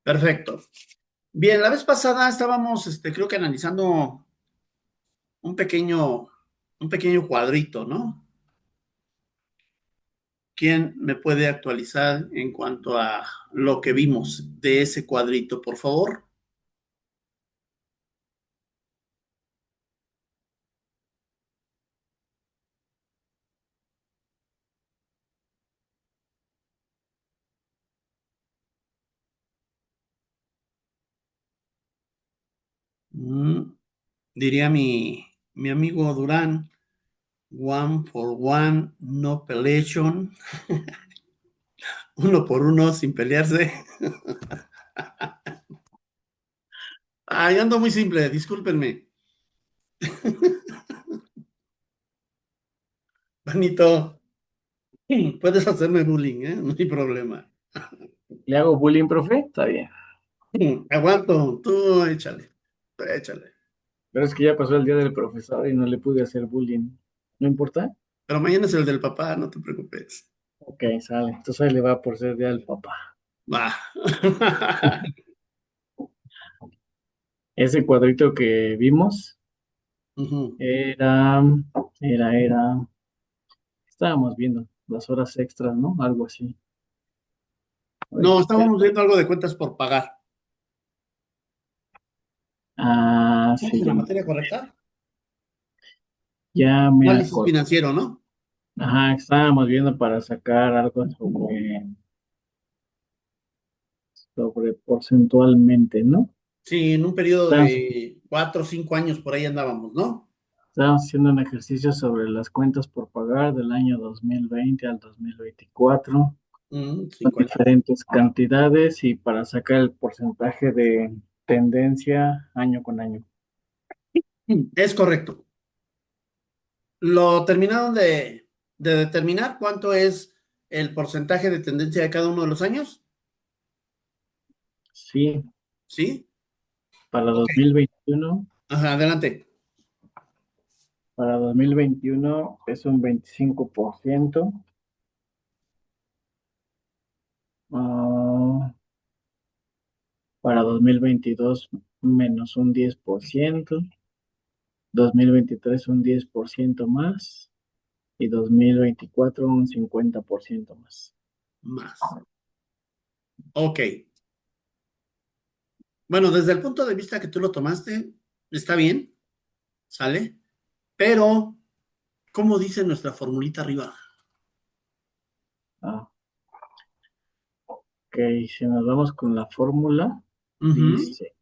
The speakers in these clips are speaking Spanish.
Perfecto. Bien, la vez pasada estábamos, creo que analizando un pequeño, un pequeño cuadrito, ¿no? ¿Quién me puede actualizar en cuanto a lo que vimos de ese cuadrito, por favor? Mm, diría mi amigo Durán, one for one, no pelation, uno por uno sin pelearse. Ay, ando muy simple, discúlpenme. Benito, puedes hacerme bullying, ¿eh? No hay problema. ¿Le hago bullying, profe? Está bien. Aguanto, tú échale, échale. Pero es que ya pasó el día del profesor y no le pude hacer bullying. ¿No importa? Pero mañana es el del papá, no te preocupes. Ok, sale. Entonces ahí le va por ser día del papá. Va. Ese cuadrito que vimos Ujú. era, era. Estábamos viendo las horas extras, ¿no? Algo así. No, Ahorita. estábamos viendo algo de cuentas por pagar. Ah, ¿Estamos en la sí. materia correcta? Ya me Análisis acordé. financiero, ¿no? Ajá, estábamos viendo para sacar algo sobre porcentualmente, ¿no? Sí, en un periodo Estábamos, de 4 o 5 años por ahí andábamos, ¿no? estábamos haciendo un ejercicio sobre las cuentas por pagar del año 2020 al 2024, con 5 años. diferentes cantidades y para sacar el porcentaje de tendencia año con año. Es correcto. Lo terminaron de determinar cuánto es el porcentaje de tendencia de cada uno de los años. Sí, ¿Sí? para Ok. 2021, Ajá, adelante. para 2021 es un 25%. ah, para 2022 menos un 10%, 2023 un 10% más y 2024 un 50% más. Más. Ok. Bueno, desde el punto de vista que tú lo tomaste, está bien, sale. Pero, ¿cómo dice nuestra formulita arriba? Ah, ok, si nos vamos con la fórmula, Ujú, dice,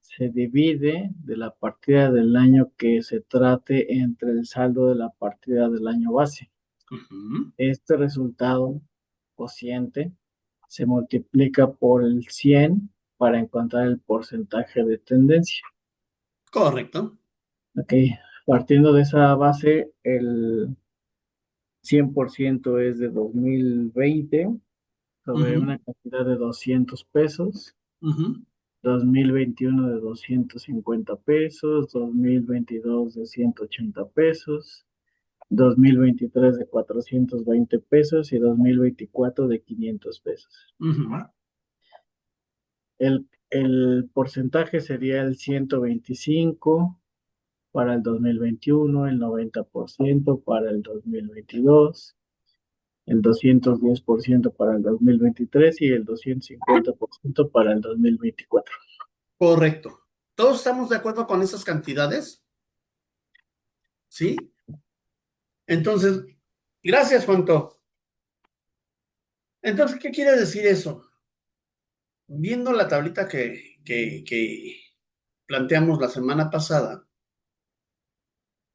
se divide de la partida del año que se trate entre el saldo de la partida del año base. ujú. Este resultado cociente se multiplica por el 100 para encontrar el porcentaje de tendencia. Correcto. Ok, partiendo de esa base, el 100% es de 2020 sobre Ujú, una cantidad de 200 pesos, ujú, 2021 de 250 pesos, 2022 de 180 pesos, 2023 de 420 pesos y 2024 de 500 pesos. ujú. El porcentaje sería el 125 para el 2021, el 90% para el 2022, el 210% para el 2023 y el 250% para el 2024. Correcto. ¿Todos estamos de acuerdo con esas cantidades? ¿Sí? Entonces, gracias, Juanto. Entonces, ¿qué quiere decir eso? Viendo la tablita que planteamos la semana pasada,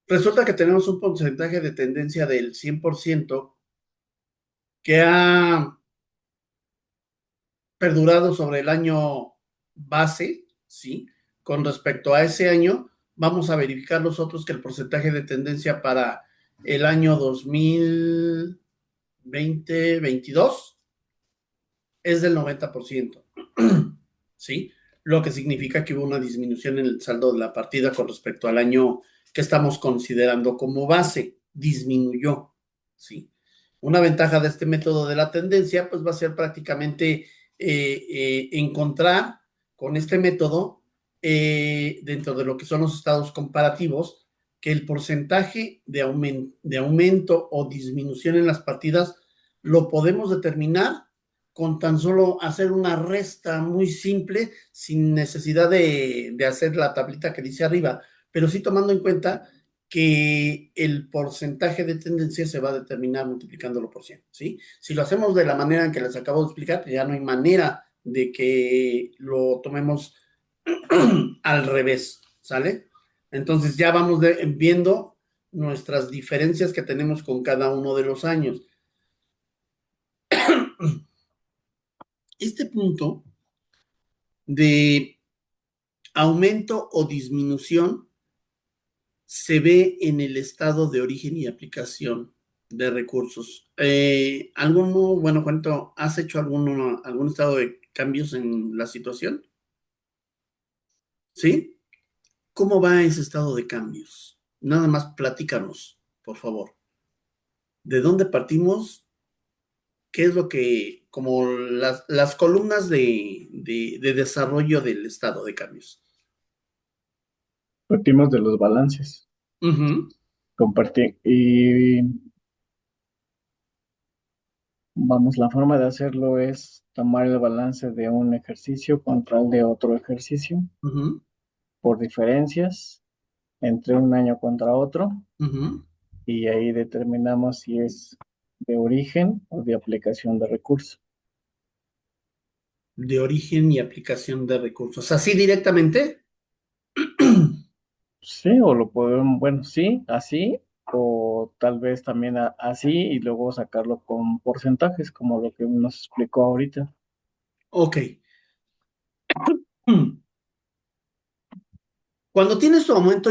resulta que tenemos un porcentaje de tendencia del 100% que ha perdurado sobre el año base, ¿sí? Con respecto a ese año, vamos a verificar los otros que el porcentaje de tendencia para el año 2020-22 es del 90%, ¿sí? Lo que significa que hubo una disminución en el saldo de la partida con respecto al año que estamos considerando como base, disminuyó, ¿sí? Una ventaja de este método de la tendencia, pues va a ser prácticamente encontrar con este método, dentro de lo que son los estados comparativos, que el porcentaje de aumento o disminución en las partidas lo podemos determinar con tan solo hacer una resta muy simple, sin necesidad de hacer la tablita que dice arriba, pero sí tomando en cuenta que el porcentaje de tendencia se va a determinar multiplicándolo por 100, ¿sí? Si lo hacemos de la manera en que les acabo de explicar, ya no hay manera de que lo tomemos al revés, ¿sale? Entonces ya vamos viendo nuestras diferencias que tenemos con cada uno de los años. Este punto de aumento o disminución se ve en el estado de origen y aplicación de recursos. Bueno, Juanito, ¿has hecho algún estado de cambios en la situación? ¿Sí? ¿Cómo va ese estado de cambios? Nada más platícanos, por favor. ¿De dónde partimos? ¿Qué es lo que, como las columnas de desarrollo del estado de cambios? Partimos de los balances. Ujú, Compartir. Y vamos, la forma de hacerlo es tomar el balance de un ejercicio contra el de otro ejercicio ujú, por diferencias entre un año contra otro, ujú. y ahí determinamos si es de origen o de aplicación de recursos. De origen y aplicación de recursos. ¿Así directamente? Sí, o lo podemos, bueno, sí, así, o tal vez también así y luego sacarlo con porcentajes, como lo que nos explicó ahorita. Ok. Cuando tienes tu aumento,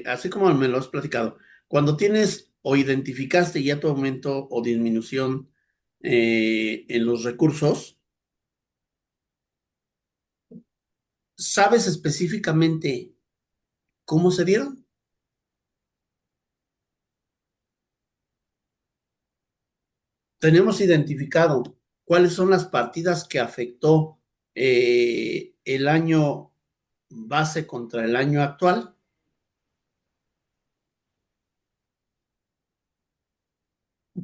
así como me lo has platicado, cuando tienes o identificaste ya tu aumento o disminución en los recursos, ¿sabes específicamente cómo se dieron? Tenemos identificado cuáles son las partidas que afectó el año base contra el año actual.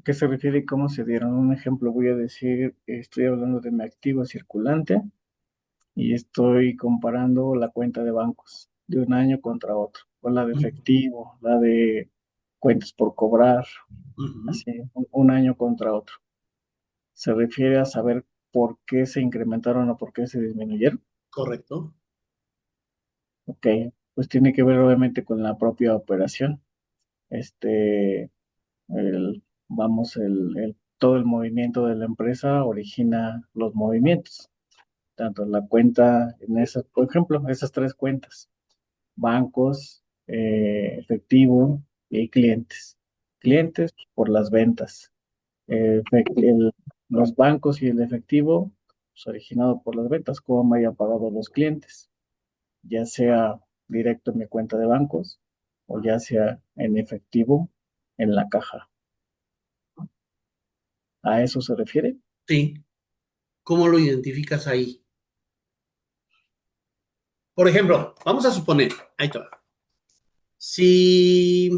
¿Qué se refiere y cómo se dieron? Un ejemplo, voy a decir, estoy hablando de mi activo circulante y estoy comparando la cuenta de bancos de un año contra otro, con la de efectivo, la de cuentas por cobrar, Ujú, así, un año contra otro. Se refiere a saber por qué se incrementaron o por qué se disminuyeron. correcto. Ok, pues tiene que ver obviamente con la propia operación. Este, vamos, todo el movimiento de la empresa origina los movimientos, tanto en la cuenta, en esas, por ejemplo, esas tres cuentas, bancos, efectivo y clientes. Clientes por las ventas. Los bancos y el efectivo, pues, originado por las ventas, cómo me haya pagado los clientes, ya sea directo en mi cuenta de bancos o ya sea en efectivo en la caja. ¿A eso se refiere? Sí. ¿Cómo lo identificas ahí? Por ejemplo, vamos a suponer, ahí te va. Si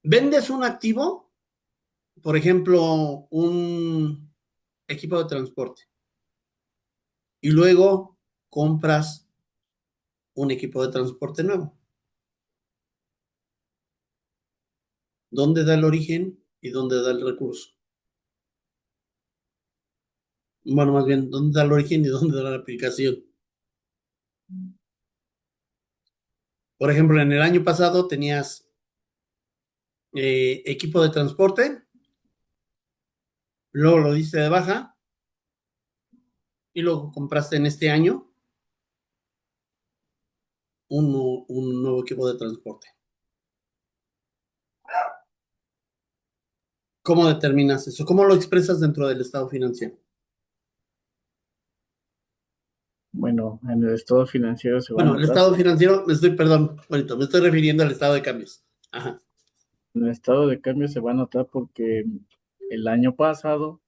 vendes un activo, por ejemplo, un equipo de transporte, y luego compras un equipo de transporte nuevo, ¿dónde da el origen y dónde da el recurso? Bueno, más bien, ¿dónde da el origen y dónde da la aplicación? Por ejemplo, en el año pasado tenías equipo de transporte, luego lo diste de baja y luego compraste en este año un nuevo equipo de transporte. ¿Cómo determinas eso? ¿Cómo lo expresas dentro del estado financiero? Bueno, en el estado financiero se van Bueno, los el estado gastos. financiero, perdón, bonito, me estoy refiriendo al estado de cambios. Ajá. El estado de cambio se va a notar porque el año pasado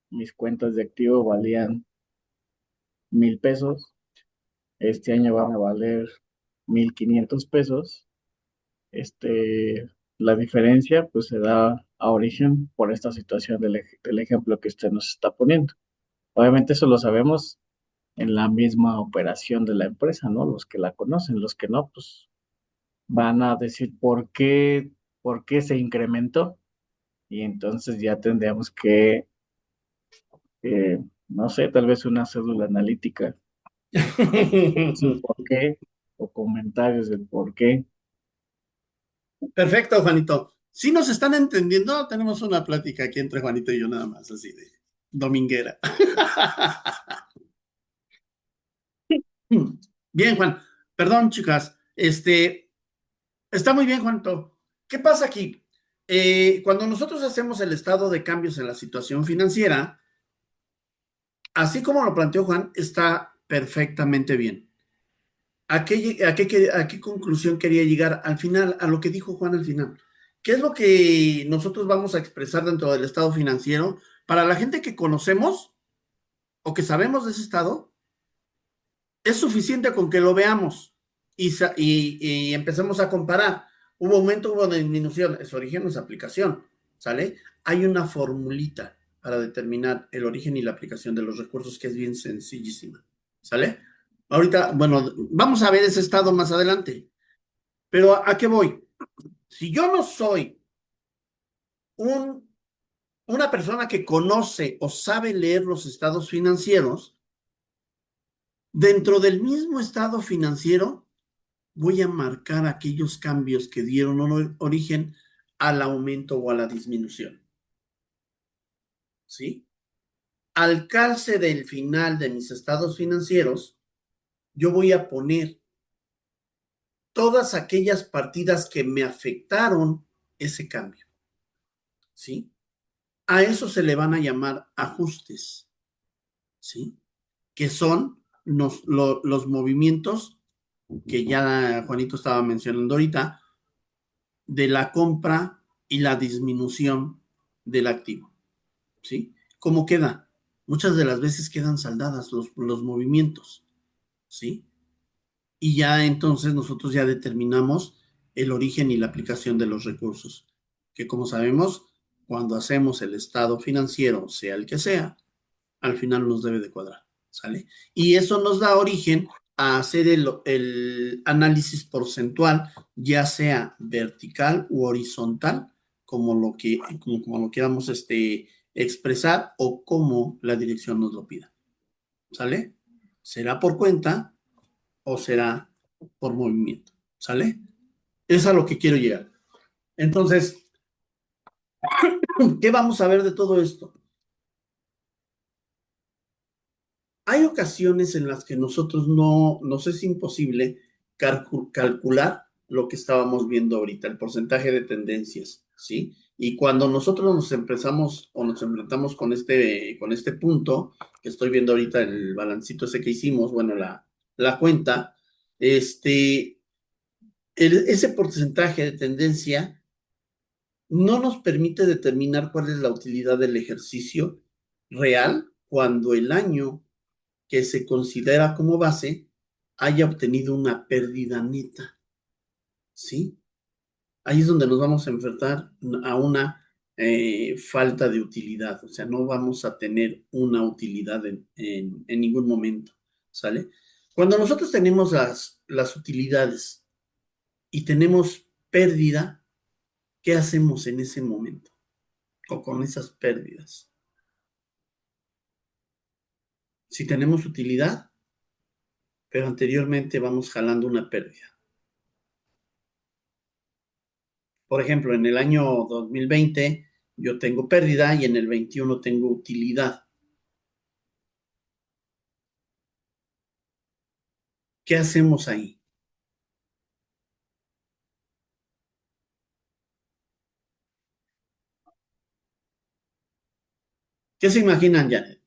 mis cuentas de activo valían 1,000 pesos. Este año van a valer 1,500 pesos. La diferencia pues se da a origen por esta situación del ejemplo que usted nos está poniendo. Obviamente eso lo sabemos en la misma operación de la empresa, ¿no? Los que la conocen, los que no, pues van a decir por qué se incrementó y entonces ya tendríamos que, no sé, tal vez una cédula analítica, decir por qué o comentarios del por qué. Perfecto, Juanito. Si nos están entendiendo, tenemos una plática aquí entre Juanito y yo nada más, así de dominguera. Bien, Juan. Perdón, chicas. Está muy bien, Juanito. ¿Qué pasa aquí? Cuando nosotros hacemos el estado de cambios en la situación financiera, así como lo planteó Juan, está perfectamente bien. ¿A qué conclusión quería llegar al final? A lo que dijo Juan al final. ¿Qué es lo que nosotros vamos a expresar dentro del estado financiero? Para la gente que conocemos o que sabemos de ese estado, es suficiente con que lo veamos y empecemos a comparar. Hubo aumento, hubo disminución, es origen, es aplicación, ¿sale? Hay una formulita para determinar el origen y la aplicación de los recursos que es bien sencillísima, ¿sale? Ahorita, bueno, vamos a ver ese estado más adelante, pero ¿a qué voy? Si yo no soy un, una persona que conoce o sabe leer los estados financieros, dentro del mismo estado financiero voy a marcar aquellos cambios que dieron origen al aumento o a la disminución. ¿Sí? Al calce del final de mis estados financieros, yo voy a poner todas aquellas partidas que me afectaron ese cambio. ¿Sí? A eso se le van a llamar ajustes. ¿Sí? Que son los movimientos que ya Juanito estaba mencionando ahorita, de la compra y la disminución del activo. ¿Sí? ¿Cómo queda? Muchas de las veces quedan saldadas los movimientos, ¿sí? Y ya entonces nosotros ya determinamos el origen y la aplicación de los recursos, que como sabemos, cuando hacemos el estado financiero, sea el que sea, al final nos debe de cuadrar, ¿sale? Y eso nos da origen a hacer el análisis porcentual, ya sea vertical u horizontal, como lo queramos expresar o como la dirección nos lo pida, ¿sale? ¿Será por cuenta o será por movimiento? ¿Sale? Es a lo que quiero llegar. Entonces, ¿qué vamos a ver de todo esto? Hay ocasiones en las que nosotros no nos es imposible calcular lo que estábamos viendo ahorita, el porcentaje de tendencias, ¿sí? Y cuando nosotros nos empezamos o nos enfrentamos con este punto, que estoy viendo ahorita el balancito ese que hicimos, bueno, la cuenta, ese porcentaje de tendencia no nos permite determinar cuál es la utilidad del ejercicio real cuando el año que se considera como base haya obtenido una pérdida neta, ¿sí? Ahí es donde nos vamos a enfrentar a una falta de utilidad, o sea, no vamos a tener una utilidad en ningún momento, ¿sale? Cuando nosotros tenemos las utilidades y tenemos pérdida, ¿qué hacemos en ese momento o con esas pérdidas? Si tenemos utilidad, pero anteriormente vamos jalando una pérdida. Por ejemplo, en el año 2020 yo tengo pérdida y en el 21 tengo utilidad. ¿Qué hacemos ahí? ¿Qué se imaginan, Janet?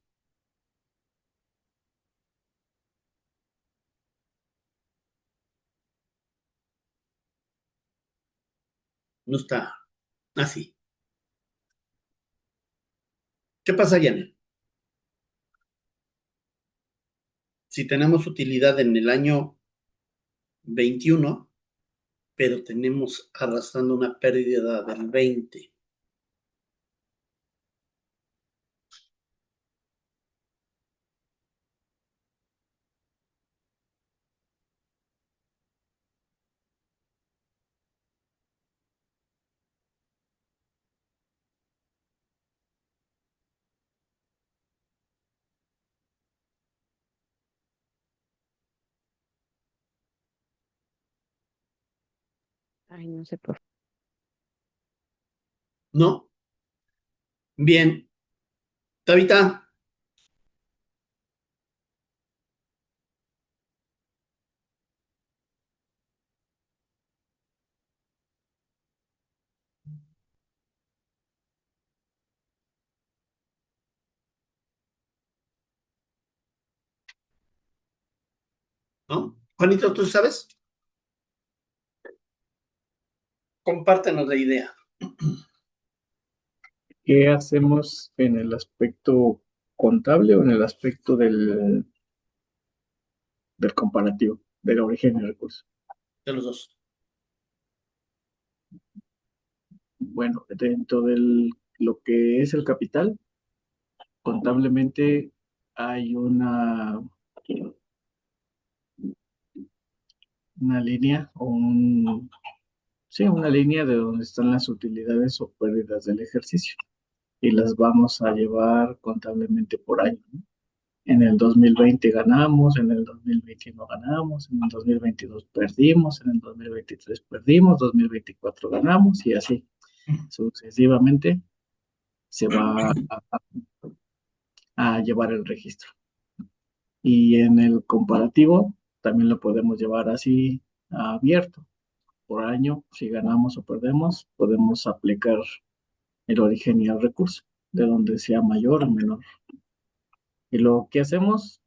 No está así. ¿Qué pasa, Janet? Si tenemos utilidad en el año 21, pero tenemos arrastrando una pérdida del 20. Ay, no sé por ¿No? Bien. Tabita, ¿no? Juanito, ¿tú sabes? Compártenos la idea. ¿Qué hacemos en el aspecto contable o en el aspecto del comparativo, del origen y recurso? De los dos. Bueno, dentro de lo que es el capital, contablemente hay una línea sí, una línea de donde están las utilidades o pérdidas del ejercicio y las vamos a llevar contablemente por año, ¿no? En el 2020 ganamos, en el 2021 ganamos, en el 2022 perdimos, en el 2023 perdimos, 2024 ganamos y así sucesivamente se va a llevar el registro. Y en el comparativo también lo podemos llevar así abierto. Por año, si ganamos o perdemos, podemos aplicar el origen y el recurso, de donde sea mayor o menor. Y lo que hacemos,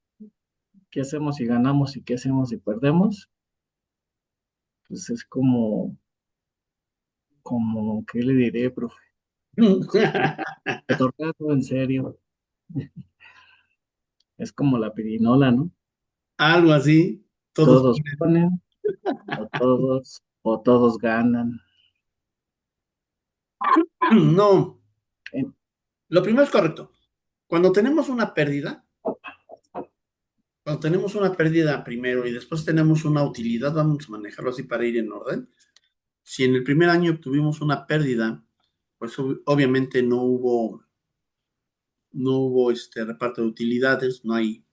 qué hacemos si ganamos y qué hacemos si perdemos, pues es ¿qué le diré, profe? Otorgado en serio. Es como la pirinola, ¿no? Algo así. Todos. Todos ponen o todos ganan. No. Eh, Lo primero es correcto. Cuando tenemos una pérdida, cuando tenemos una pérdida primero y después tenemos una utilidad, vamos a manejarlo así para ir en orden. Si en el primer año obtuvimos una pérdida, pues obviamente no hubo reparto de utilidades, no hay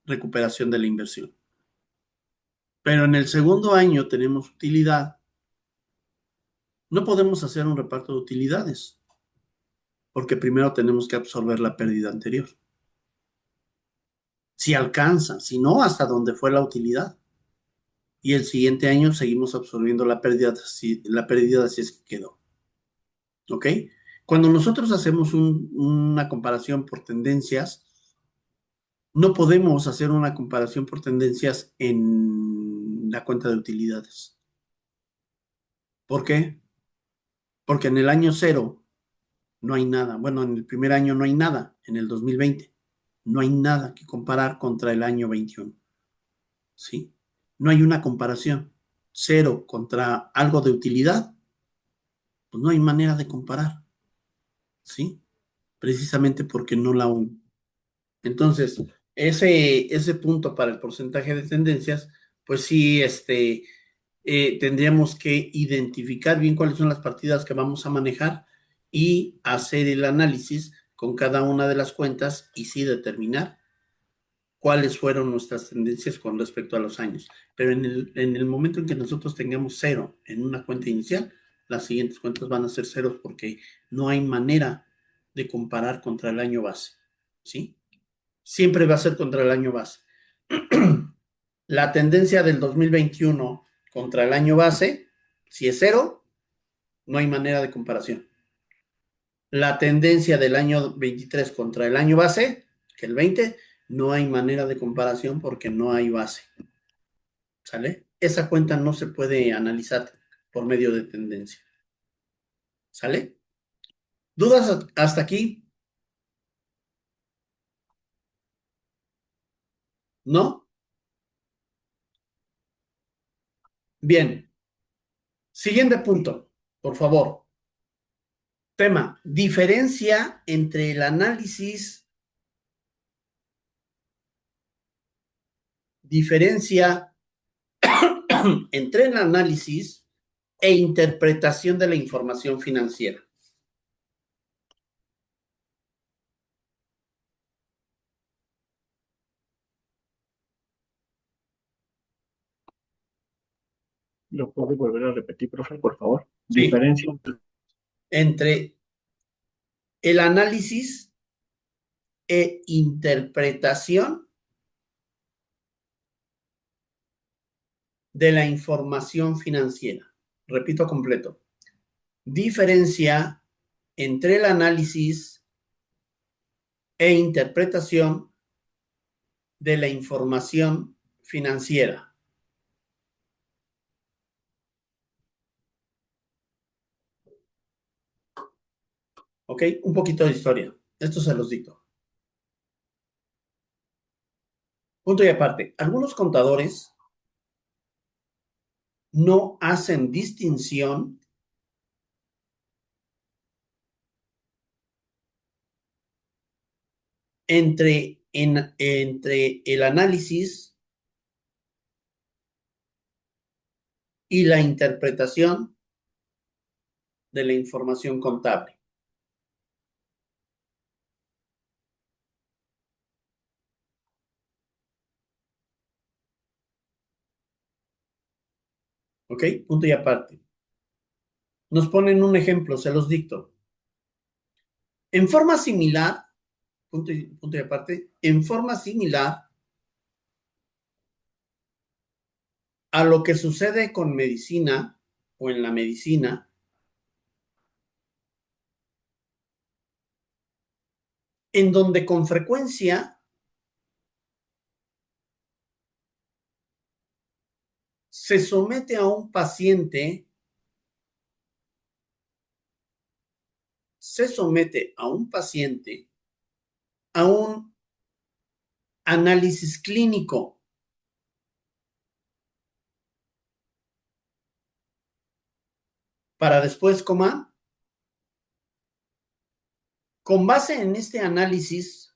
recuperación de la inversión. Pero en el segundo año tenemos utilidad, no podemos hacer un reparto de utilidades, porque primero tenemos que absorber la pérdida anterior. Si alcanza, si no, hasta donde fue la utilidad. Y el siguiente año seguimos absorbiendo la pérdida si es que quedó. ¿Ok? Cuando nosotros hacemos una comparación por tendencias, no podemos hacer una comparación por tendencias en la cuenta de utilidades. ¿Por qué? Porque en el año cero no hay nada. Bueno, en el primer año no hay nada, en el 2020. No hay nada que comparar contra el año 21. ¿Sí? No hay una comparación. Cero contra algo de utilidad, pues no hay manera de comparar. ¿Sí? Precisamente porque no la uno. Entonces, ese punto para el porcentaje de tendencias, pues sí, tendríamos que identificar bien cuáles son las partidas que vamos a manejar y hacer el análisis con cada una de las cuentas y sí determinar cuáles fueron nuestras tendencias con respecto a los años. Pero en el momento en que nosotros tengamos cero en una cuenta inicial, las siguientes cuentas van a ser ceros porque no hay manera de comparar contra el año base. ¿Sí? Siempre va a ser contra el año base. La tendencia del 2021 contra el año base, si es cero, no hay manera de comparación. La tendencia del año 23 contra el año base, que el 20, no hay manera de comparación porque no hay base. ¿Sale? Esa cuenta no se puede analizar por medio de tendencia. ¿Sale? ¿Dudas hasta aquí? ¿No? Bien. Siguiente punto, por favor. Tema, diferencia entre el análisis, diferencia entre el análisis e interpretación de la información financiera. ¿Lo puede volver a repetir, profe, por favor? Sí. Diferencia Entre el análisis e interpretación de la información financiera. Repito completo. Diferencia entre el análisis e interpretación de la información financiera. ¿Ok? Un poquito de historia. Esto se los dicto. Punto y aparte. Algunos contadores no hacen distinción entre el análisis y la interpretación de la información contable. ¿Ok? Punto y aparte. Nos ponen un ejemplo, se los dicto. En forma similar, punto y aparte, en forma similar a lo que sucede con medicina o en la medicina, en donde con frecuencia se somete a un paciente, a un análisis clínico para después, con base en este análisis,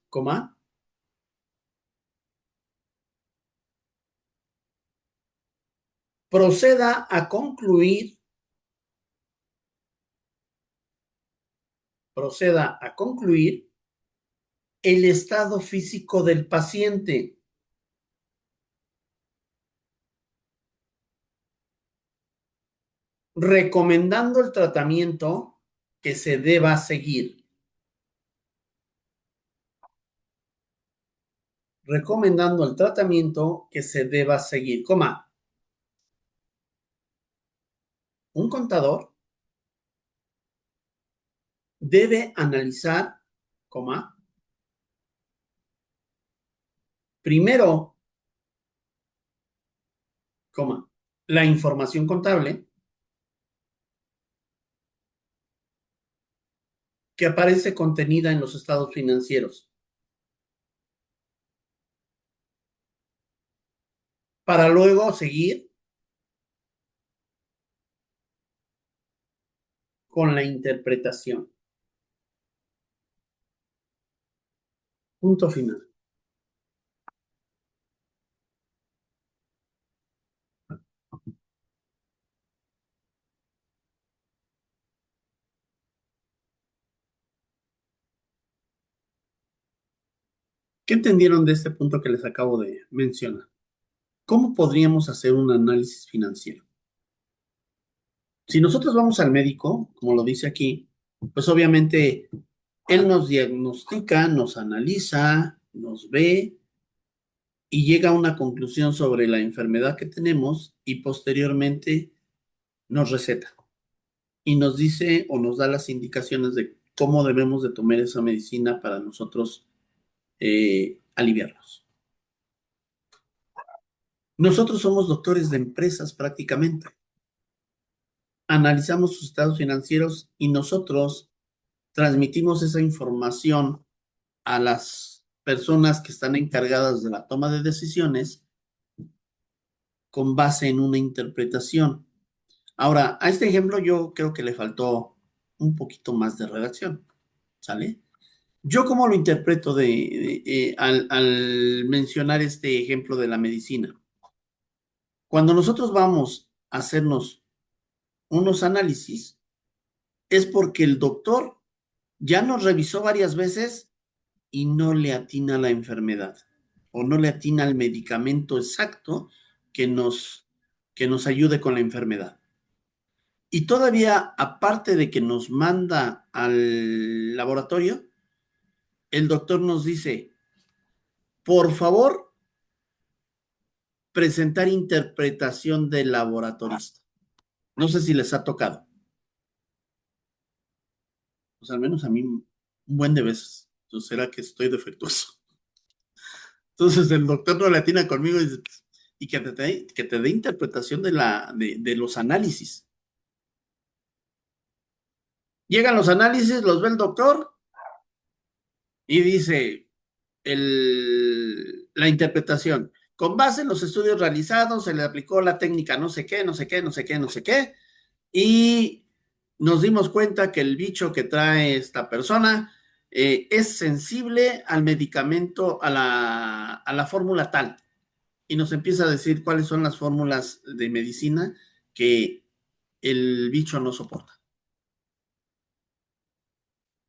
proceda a concluir el estado físico del paciente, recomendando el tratamiento que se deba seguir. Recomendando el tratamiento que se deba seguir, un contador debe analizar, primero, la información contable que aparece contenida en los estados financieros, para luego seguir con la interpretación. Punto final. ¿Qué entendieron de este punto que les acabo de mencionar? ¿Cómo podríamos hacer un análisis financiero? Si nosotros vamos al médico, como lo dice aquí, pues obviamente él nos diagnostica, nos analiza, nos ve y llega a una conclusión sobre la enfermedad que tenemos y posteriormente nos receta y nos dice o nos da las indicaciones de cómo debemos de tomar esa medicina para nosotros aliviarnos. Nosotros somos doctores de empresas prácticamente. analizamos sus estados financieros y nosotros transmitimos esa información a las personas que están encargadas de la toma de decisiones con base en una interpretación. Ahora, a este ejemplo yo creo que le faltó un poquito más de redacción, ¿sale? Yo cómo lo interpreto al mencionar este ejemplo de la medicina. Cuando nosotros vamos a hacernos unos análisis, es porque el doctor ya nos revisó varias veces y no le atina la enfermedad o no le atina el medicamento exacto que que nos ayude con la enfermedad. Y todavía, aparte de que nos manda al laboratorio, el doctor nos dice, por favor, presentar interpretación del laboratorista. No sé si les ha tocado. Pues al menos a mí un buen de veces. Entonces, ¿será que estoy defectuoso? Entonces el doctor no le atina conmigo y dice, y que te dé interpretación de los análisis. Llegan los análisis, los ve el doctor y dice la interpretación. Con base en los estudios realizados, se le aplicó la técnica no sé qué, no sé qué, no sé qué, no sé qué, y nos dimos cuenta que el bicho que trae esta persona es sensible al medicamento, a la fórmula tal. Y nos empieza a decir cuáles son las fórmulas de medicina que el bicho no soporta.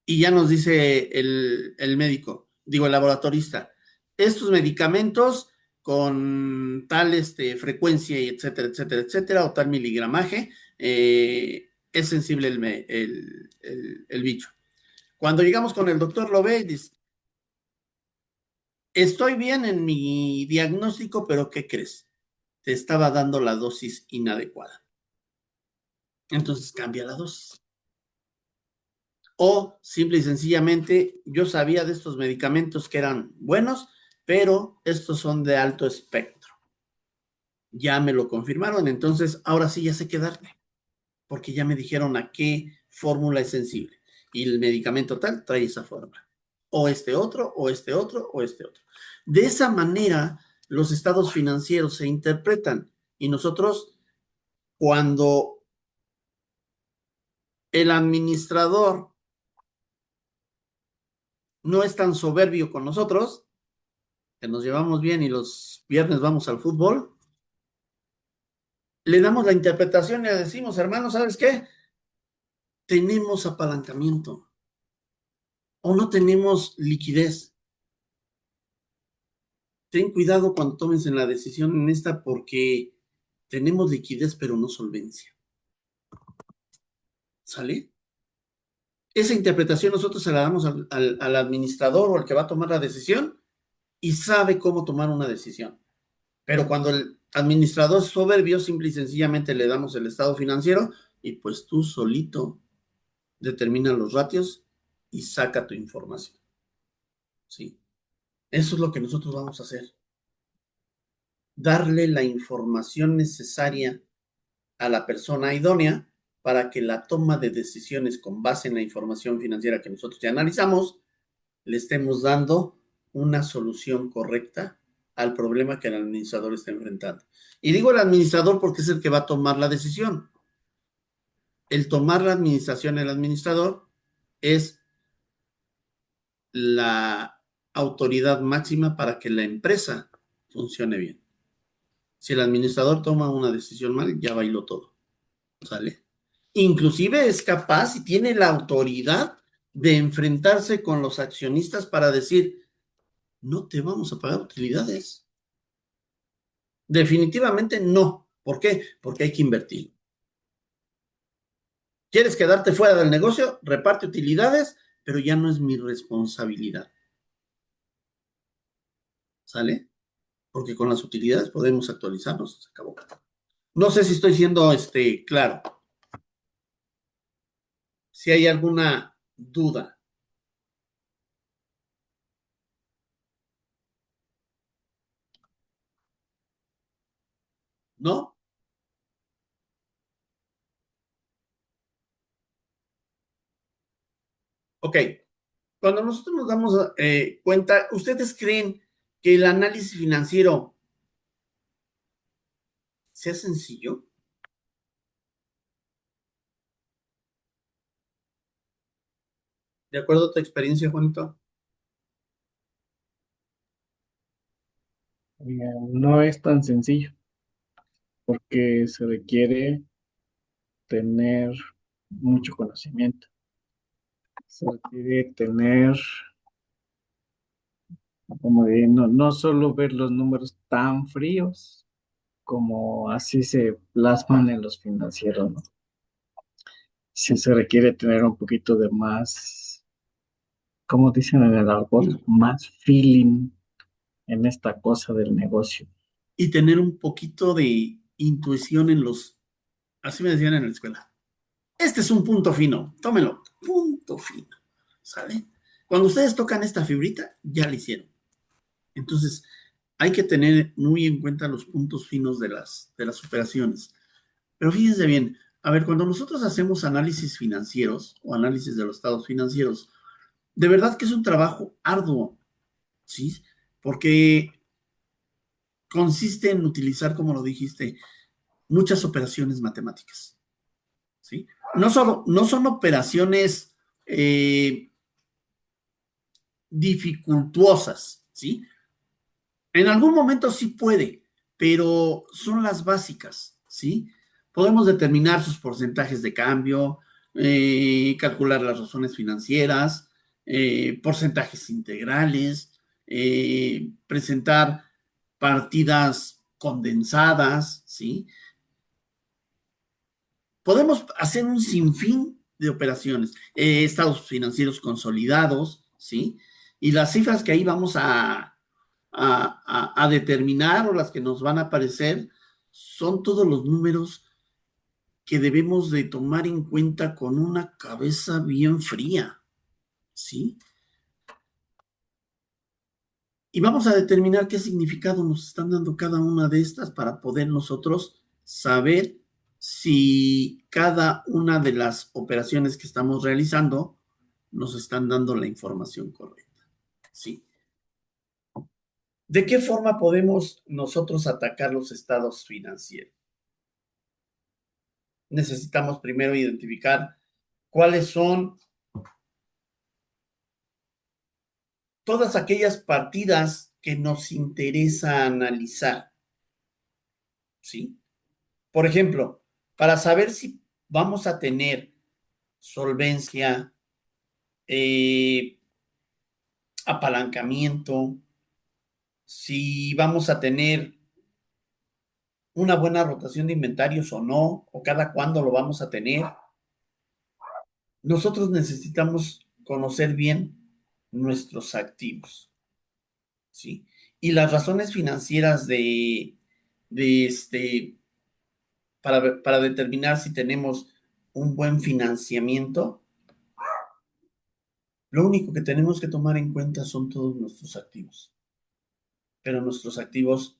Y ya nos dice el médico, digo, el laboratorista, estos medicamentos con tal frecuencia y etcétera, etcétera, etcétera, o tal miligramaje, es sensible el bicho. Cuando llegamos con el doctor, lo ve y dice, estoy bien en mi diagnóstico, pero ¿qué crees? Te estaba dando la dosis inadecuada. Entonces cambia la dosis. O simple y sencillamente, yo sabía de estos medicamentos que eran buenos, pero estos son de alto espectro. Ya me lo confirmaron, entonces ahora sí ya sé qué darme, porque ya me dijeron a qué fórmula es sensible. Y el medicamento tal trae esa fórmula. O este otro, o este otro, o este otro. De esa manera, los estados financieros se interpretan y nosotros, cuando el administrador no es tan soberbio con nosotros, que nos llevamos bien y los viernes vamos al fútbol, le damos la interpretación y le decimos, hermano, ¿sabes qué? Tenemos apalancamiento o no tenemos liquidez. Ten cuidado cuando tomes en la decisión en esta porque tenemos liquidez pero no solvencia. ¿Sale? Esa interpretación nosotros se la damos al administrador o al que va a tomar la decisión y sabe cómo tomar una decisión. Pero cuando el administrador es soberbio, simple y sencillamente le damos el estado financiero y pues tú solito determina los ratios y saca tu información. ¿Sí? Eso es lo que nosotros vamos a hacer. Darle la información necesaria a la persona idónea para que la toma de decisiones con base en la información financiera que nosotros ya analizamos, le estemos dando una solución correcta al problema que el administrador está enfrentando. Y digo el administrador porque es el que va a tomar la decisión. El tomar la administración, el administrador, es la autoridad máxima para que la empresa funcione bien. Si el administrador toma una decisión mal, ya bailó todo. ¿Sale? Inclusive es capaz y tiene la autoridad de enfrentarse con los accionistas para decir, no te vamos a pagar utilidades. Definitivamente no. ¿Por qué? Porque hay que invertir. ¿Quieres quedarte fuera del negocio? Reparte utilidades, pero ya no es mi responsabilidad. ¿Sale? Porque con las utilidades podemos actualizarnos. Se acabó. No sé si estoy siendo claro. Si hay alguna duda. ¿No? Ok, cuando nosotros nos damos cuenta, ¿ustedes creen que el análisis financiero sea sencillo? ¿De acuerdo a tu experiencia, Juanito? No es tan sencillo porque se requiere tener mucho conocimiento. Se requiere tener, como de, no solo ver los números tan fríos como así se plasman en los financieros, ¿no? Sí se requiere tener un poquito de más, como dicen en el argot, más feeling en esta cosa del negocio. Y tener un poquito de intuición en los, así me decían en la escuela. Este es un punto fino, tómenlo, punto fino, ¿sale? Cuando ustedes tocan esta fibrita, ya lo hicieron. Entonces, hay que tener muy en cuenta los puntos finos de las operaciones. Pero fíjense bien, a ver, cuando nosotros hacemos análisis financieros o análisis de los estados financieros, de verdad que es un trabajo arduo, ¿sí? Porque consiste en utilizar, como lo dijiste, muchas operaciones matemáticas, ¿sí? No son operaciones dificultuosas, ¿sí? En algún momento sí puede, pero son las básicas, ¿sí? Podemos determinar sus porcentajes de cambio, calcular las razones financieras, porcentajes integrales, presentar partidas condensadas, ¿sí? Podemos hacer un sinfín de operaciones, estados financieros consolidados, ¿sí? Y las cifras que ahí vamos a determinar o las que nos van a aparecer son todos los números que debemos de tomar en cuenta con una cabeza bien fría, ¿sí? Y vamos a determinar qué significado nos están dando cada una de estas para poder nosotros saber si cada una de las operaciones que estamos realizando nos están dando la información correcta, ¿sí? ¿De qué forma podemos nosotros atacar los estados financieros? Necesitamos primero identificar cuáles son todas aquellas partidas que nos interesa analizar, ¿sí? Por ejemplo, para saber si vamos a tener solvencia, eh, apalancamiento, si vamos a tener una buena rotación de inventarios o no, o cada cuándo lo vamos a tener, nosotros necesitamos conocer bien nuestros activos, ¿sí? Y las razones financieras de para determinar si tenemos un buen financiamiento, lo único que tenemos que tomar en cuenta son todos nuestros activos. Pero nuestros activos,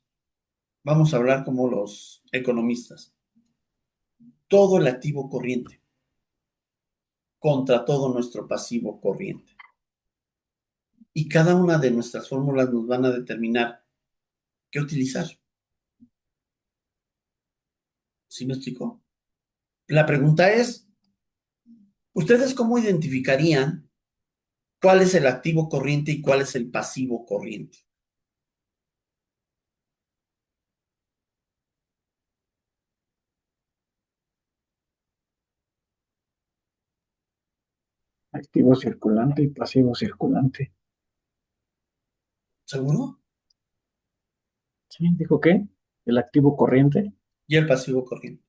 vamos a hablar como los economistas, todo el activo corriente contra todo nuestro pasivo corriente. Y cada una de nuestras fórmulas nos van a determinar qué utilizar. ¿Sí me explico? La pregunta es, ¿ustedes cómo identificarían cuál es el activo corriente y cuál es el pasivo corriente? Activo circulante y pasivo circulante. ¿Seguro? ¿Sí? ¿Dijo qué? El activo corriente. Y el pasivo corriente.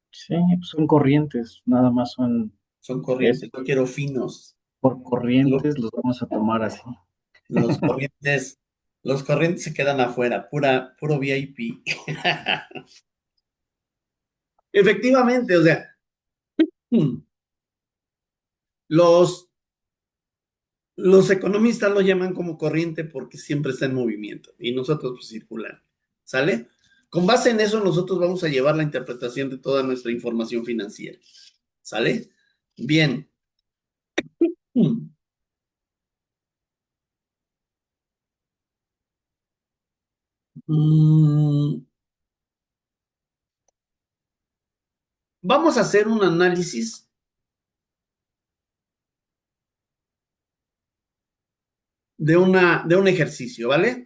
Sí, pues son corrientes, nada más Son es corrientes, yo quiero finos. por corrientes, los vamos a tomar así. Los corrientes, los corrientes se quedan afuera, puro VIP. Efectivamente, o sea, los, los economistas lo llaman como corriente porque siempre está en movimiento y nosotros pues circular. ¿Sale? Con base en eso nosotros vamos a llevar la interpretación de toda nuestra información financiera. ¿Sale? Bien. Mm, vamos a hacer un análisis de un ejercicio, ¿vale?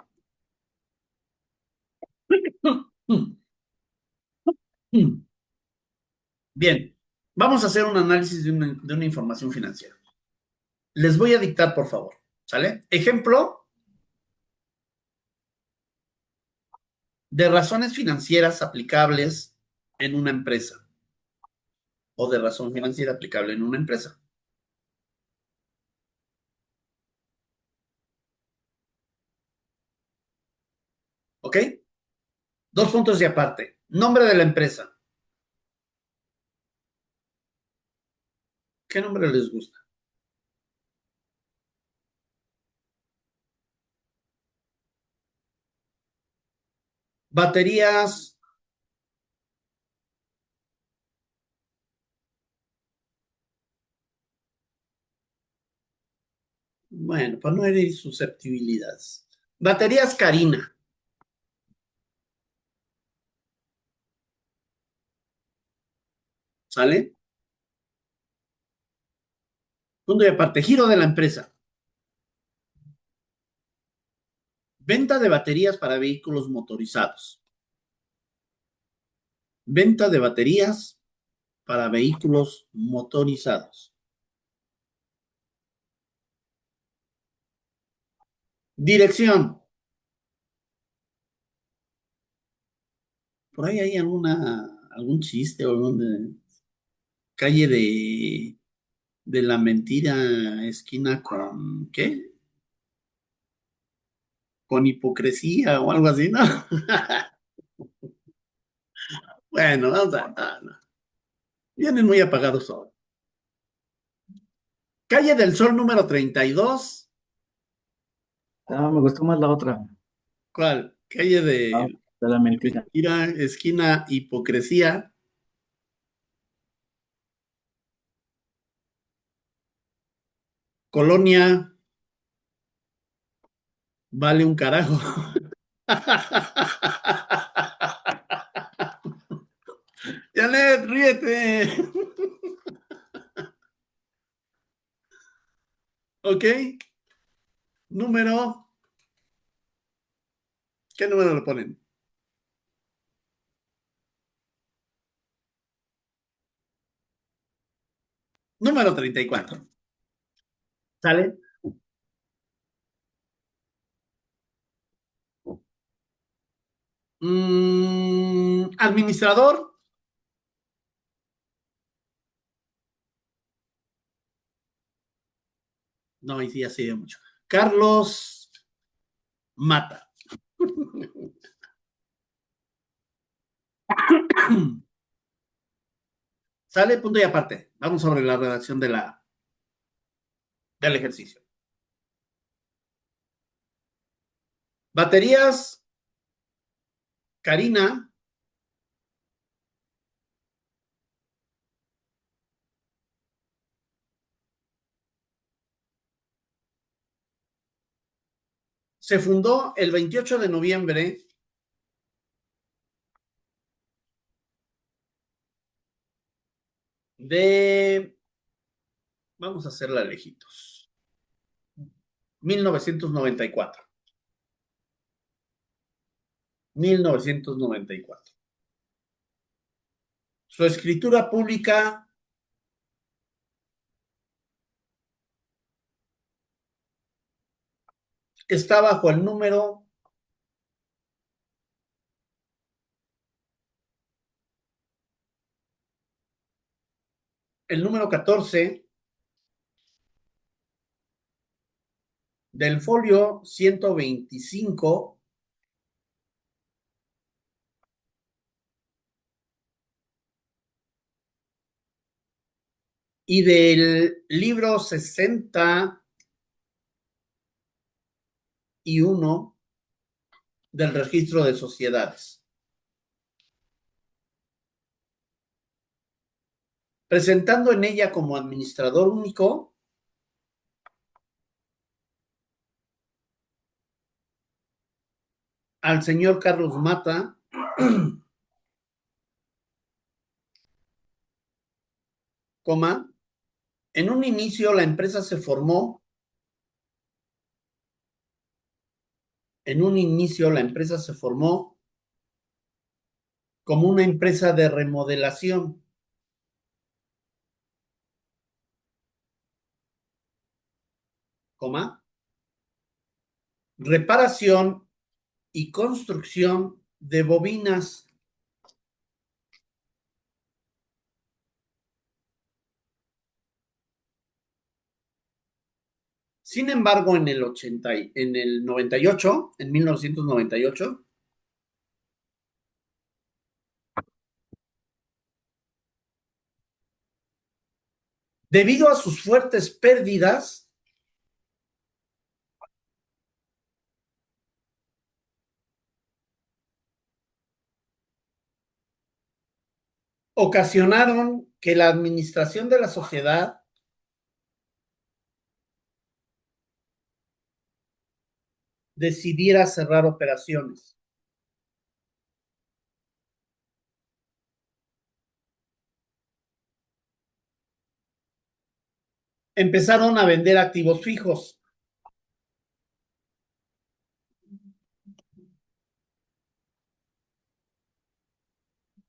Bien, vamos a hacer un análisis de una información financiera. Les voy a dictar, por favor, ¿sale? Ejemplo de razones financieras aplicables en una empresa o de razón financiera aplicable en una empresa. ¿Ok? Dos puntos de aparte. Nombre de la empresa. ¿Qué nombre les gusta? Baterías. Bueno, para no herir susceptibilidades. Baterías Karina. ¿Sale? Punto de aparte. Giro de la empresa. Venta de baterías para vehículos motorizados. Venta de baterías para vehículos motorizados. Dirección. Por ahí hay algún chiste o alguna calle de la mentira, esquina con, ¿qué? Con hipocresía o algo así, ¿no? Bueno, vamos a, no. Vienen muy apagados ahora. Calle del Sol número 32. Ah, me gustó más la otra. ¿Cuál? Calle Ah, de de la mentira. mentira, esquina hipocresía. Colonia, vale un carajo. Janet, ríete. ¿Ok? Número. ¿Qué número le ponen? Número 34. ¿Sale? Administrador. No, ahí sí, así de mucho. Carlos Mata. Sale, punto y aparte. Vamos sobre la redacción del ejercicio. Baterías, Karina. Se fundó el 28 de noviembre de, vamos a hacerla lejitos, 1994. 1994. Su escritura pública está bajo el número 14 del folio 125 y del libro 61 del registro de sociedades, presentando en ella como administrador único al señor Carlos Mata, coma, en un inicio la empresa se formó, como una empresa de remodelación, coma, reparación y construcción de bobinas. Sin embargo, en el 98, en 1998, debido a sus fuertes pérdidas, ocasionaron que la administración de la sociedad decidiera cerrar operaciones. Empezaron a vender activos fijos.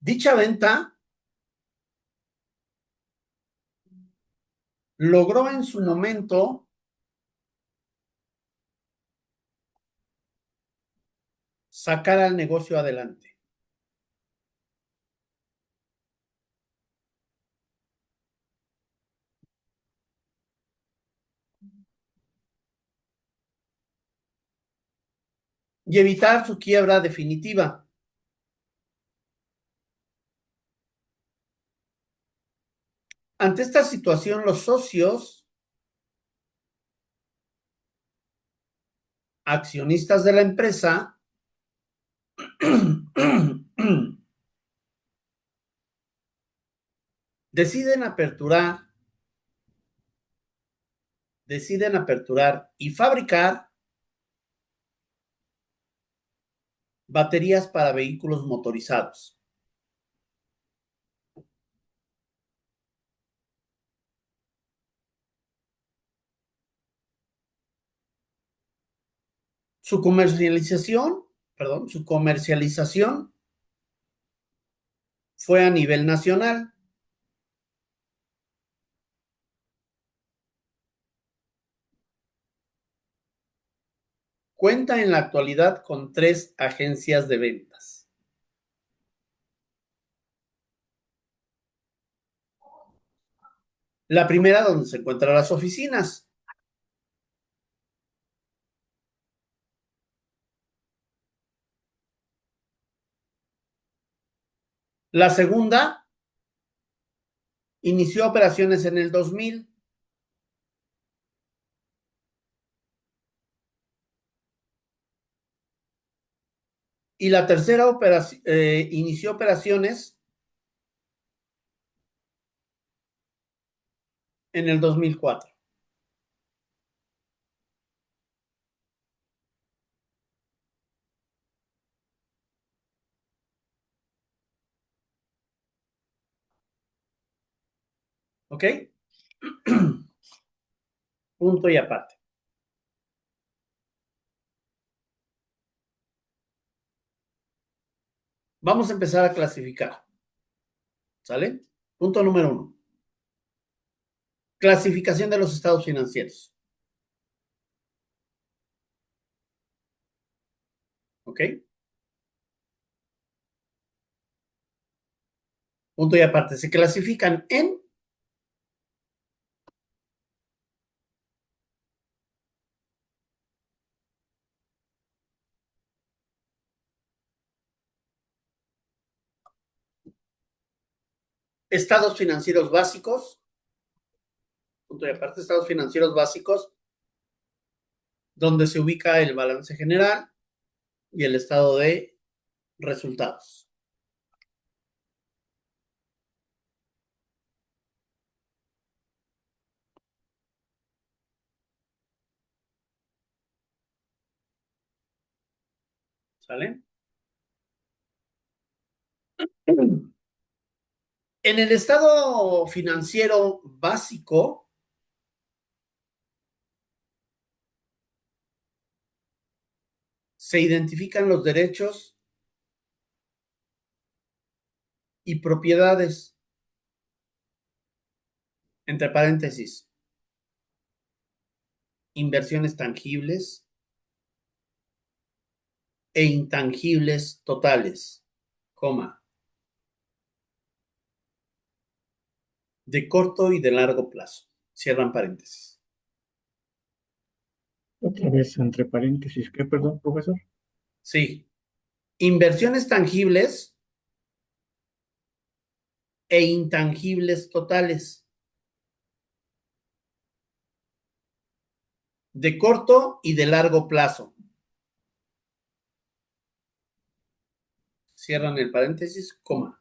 Dicha venta logró en su momento sacar al negocio adelante. Y evitar su quiebra definitiva. Ante esta situación, los socios accionistas de la empresa deciden aperturar y fabricar baterías para vehículos motorizados. Su comercialización fue a nivel nacional. Cuenta en la actualidad con 3 agencias de ventas. La primera donde se encuentran las oficinas. La segunda inició operaciones en el 2000. Y la tercera inició operaciones en el 2004. ¿Ok? Punto y aparte. Vamos a empezar a clasificar. ¿Sale? Punto número 1. Clasificación de los estados financieros. ¿Ok? Punto y aparte. Se clasifican en estados financieros básicos. Punto y aparte, estados financieros básicos, donde se ubica el balance general y el estado de resultados. ¿Sale? En el estado financiero básico, se identifican los derechos y propiedades, entre paréntesis, inversiones tangibles e intangibles totales, coma, de corto y de largo plazo, cierran paréntesis. Otra vez, entre paréntesis, ¿qué, perdón, profesor? Sí, inversiones tangibles e intangibles totales, de corto y de largo plazo. Cierran el paréntesis, coma.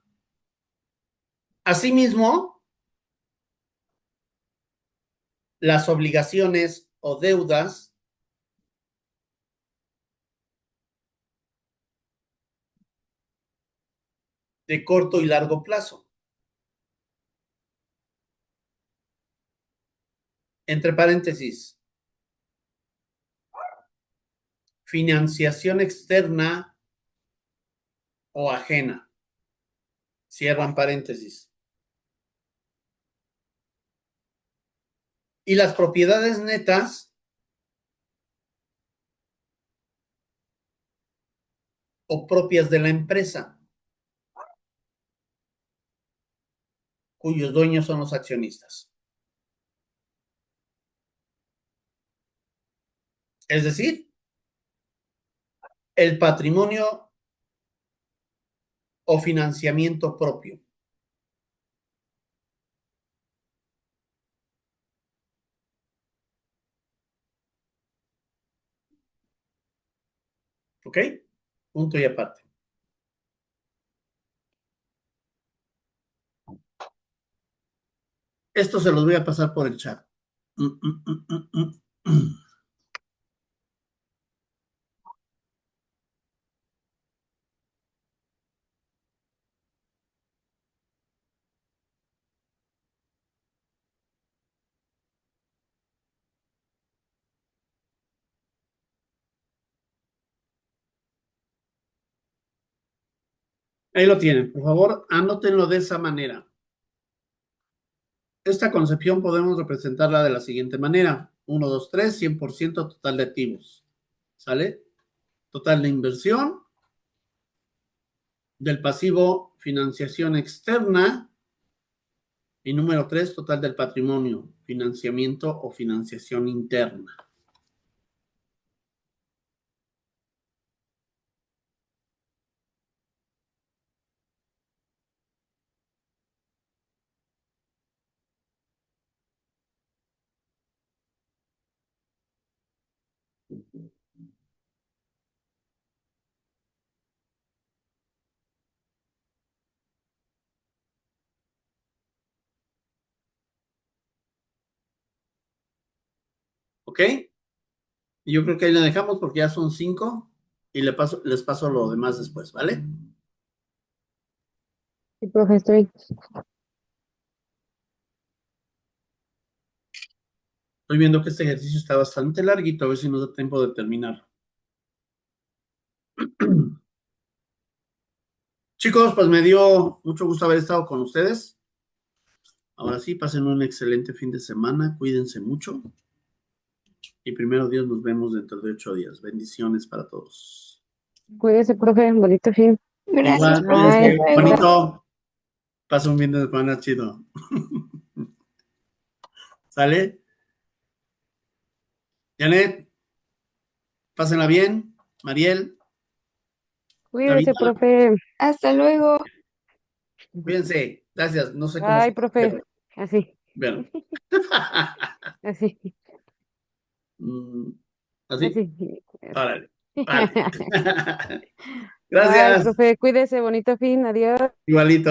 Asimismo, las obligaciones o deudas de corto y largo plazo. Entre paréntesis, financiación externa o ajena. Cierran paréntesis. Y las propiedades netas o propias de la empresa, cuyos dueños son los accionistas. Es decir, el patrimonio o financiamiento propio. ¿Ok? Punto y aparte. Esto se los voy a pasar por el chat. Ahí lo tienen. Por favor, anótenlo de esa manera. Esta concepción podemos representarla de la siguiente manera. 1, 2, 3, 100% total de activos. ¿Sale? Total de inversión. Del pasivo, financiación externa. Y número 3, total del patrimonio, financiamiento o financiación interna. ¿Ok? Y yo creo que ahí la dejamos porque ya son 5 y les paso lo demás después, ¿vale? Sí, profe, estoy. Estoy viendo que este ejercicio está bastante larguito, a ver si nos da tiempo de terminar. Chicos, pues me dio mucho gusto haber estado con ustedes. Ahora sí, pasen un excelente fin de semana, cuídense mucho. Y primero Dios, nos vemos dentro de 8 días. Bendiciones para todos. Cuídese, profe, bonito fin. Gracias, Igual, profe. Bye. Hasta cuídense. luego. Juanito, pasa un fin de semana chido. ¿Sale? Janet, pásenla bien. Mariel, Cuídese, Tabita, profe. Hasta luego. cuídense. Gracias. No sé cómo se Bye, profe. Así, Bueno. así, ¿Así? así. Órale. Vale. Bye, Gracias. profe. Cuídese, bonito fin. Adiós. Igualito.